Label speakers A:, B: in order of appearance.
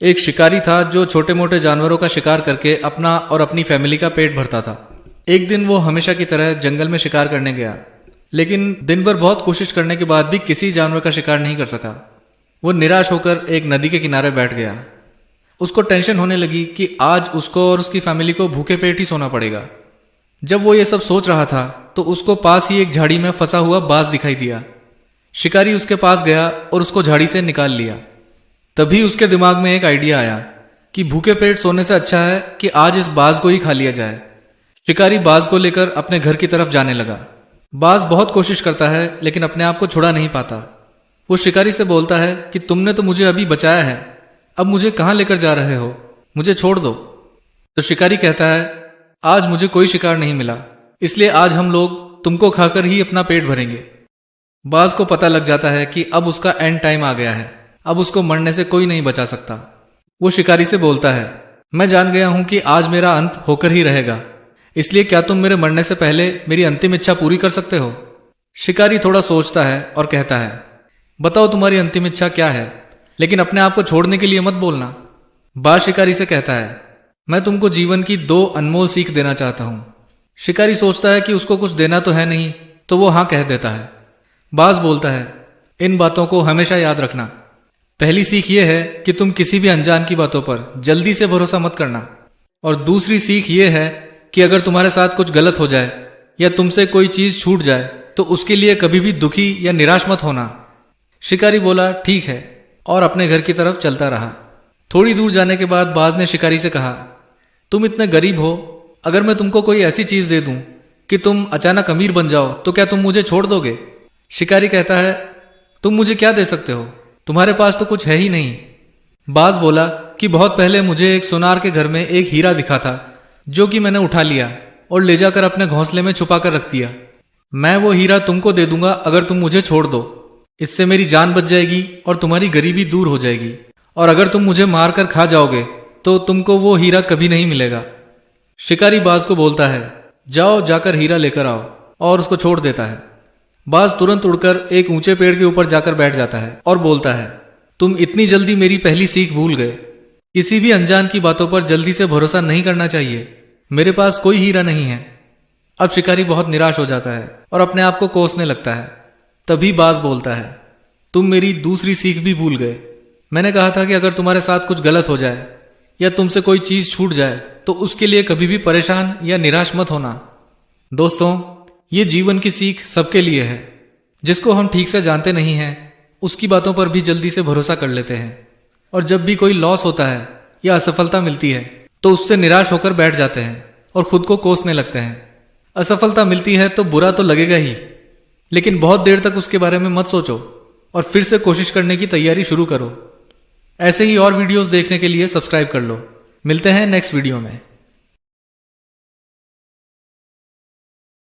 A: एक शिकारी था जो छोटे मोटे जानवरों का शिकार करके अपना और अपनी फैमिली का पेट भरता था। एक दिन वो हमेशा की तरह जंगल में शिकार करने गया, लेकिन दिन भर बहुत कोशिश करने के बाद भी किसी जानवर का शिकार नहीं कर सका। वो निराश होकर एक नदी के किनारे बैठ गया। उसको टेंशन होने लगी कि आज उसको और उसकी फैमिली को भूखे पेट ही सोना पड़ेगा। जब वो ये सब सोच रहा था तो उसको पास ही एक झाड़ी में फंसा हुआ बाज दिखाई दिया। शिकारी उसके पास गया और उसको झाड़ी से निकाल लिया। तभी उसके दिमाग में एक आइडिया आया कि भूखे पेट सोने से अच्छा है कि आज इस बाज को ही खा लिया जाए। शिकारी बाज को लेकर अपने घर की तरफ जाने लगा। बाज बहुत कोशिश करता है लेकिन अपने आप को छुड़ा नहीं पाता। वो शिकारी से बोलता है कि तुमने तो मुझे अभी बचाया है, अब मुझे कहां लेकर जा रहे हो, मुझे छोड़ दो। तो शिकारी कहता है, आज मुझे कोई शिकार नहीं मिला, इसलिए आज हम लोग तुमको खाकर ही अपना पेट भरेंगे। बाज को पता लग जाता है कि अब उसका एंड टाइम आ गया है, अब उसको मरने से कोई नहीं बचा सकता। वो शिकारी से बोलता है, मैं जान गया हूं कि आज मेरा अंत होकर ही रहेगा, इसलिए क्या तुम मेरे मरने से पहले मेरी अंतिम इच्छा पूरी कर सकते हो? शिकारी थोड़ा सोचता है और कहता है, बताओ तुम्हारी अंतिम इच्छा क्या है, लेकिन अपने आप को छोड़ने के लिए मत बोलना। बाज शिकारी से कहता है, मैं तुमको जीवन की 2 अनमोल सीख देना चाहता हूं। शिकारी सोचता है कि उसको कुछ देना तो है नहीं, तो वो हां कह देता है। बाज बोलता है, इन बातों को हमेशा याद रखना। पहली सीख ये है कि तुम किसी भी अनजान की बातों पर जल्दी से भरोसा मत करना, और दूसरी सीख ये है कि अगर तुम्हारे साथ कुछ गलत हो जाए या तुमसे कोई चीज छूट जाए तो उसके लिए कभी भी दुखी या निराश मत होना। शिकारी बोला, ठीक है, और अपने घर की तरफ चलता रहा। थोड़ी दूर जाने के बाद बाज ने शिकारी से कहा, तुम इतने गरीब हो, अगर मैं तुमको कोई ऐसी चीज दे दूं कि तुम अचानक अमीर बन जाओ तो क्या तुम मुझे छोड़ दोगे? शिकारी कहता है, तुम मुझे क्या दे सकते हो, तुम्हारे पास तो कुछ है ही नहीं। बाज बोला कि बहुत पहले मुझे एक सुनार के घर में एक हीरा दिखा था, जो कि मैंने उठा लिया और ले जाकर अपने घोंसले में छुपा कर रख दिया। मैं वो हीरा तुमको दे दूंगा अगर तुम मुझे छोड़ दो। इससे मेरी जान बच जाएगी और तुम्हारी गरीबी दूर हो जाएगी, और अगर तुम मुझे मार कर खा जाओगे तो तुमको वो हीरा कभी नहीं मिलेगा। शिकारी बाज को बोलता है, जाओ जाकर हीरा लेकर आओ, और उसको छोड़ देता है। बाज तुरंत उड़कर एक ऊंचे पेड़ के ऊपर जाकर बैठ जाता है और बोलता है, तुम इतनी जल्दी मेरी पहली सीख भूल गए। किसी भी अनजान की बातों पर जल्दी से भरोसा नहीं करना चाहिए। मेरे पास कोई हीरा नहीं है। अब शिकारी बहुत निराश हो जाता है और अपने आप को कोसने लगता है। तभी बाज बोलता है, तुम मेरी दूसरी सीख भी भूल गए। मैंने कहा था कि अगर तुम्हारे साथ कुछ गलत हो जाए या तुमसे कोई चीज छूट जाए तो उसके लिए कभी भी परेशान या निराश मत होना। दोस्तों, ये जीवन की सीख सबके लिए है। जिसको हम ठीक से जानते नहीं हैं उसकी बातों पर भी जल्दी से भरोसा कर लेते हैं, और जब भी कोई लॉस होता है या असफलता मिलती है तो उससे निराश होकर बैठ जाते हैं और खुद को कोसने लगते हैं। असफलता मिलती है तो बुरा तो लगेगा ही, लेकिन बहुत देर तक उसके बारे में मत सोचो और फिर से कोशिश करने की तैयारी शुरू करो। ऐसे ही और वीडियोस देखने के लिए सब्सक्राइब कर लो। मिलते हैं नेक्स्ट वीडियो में।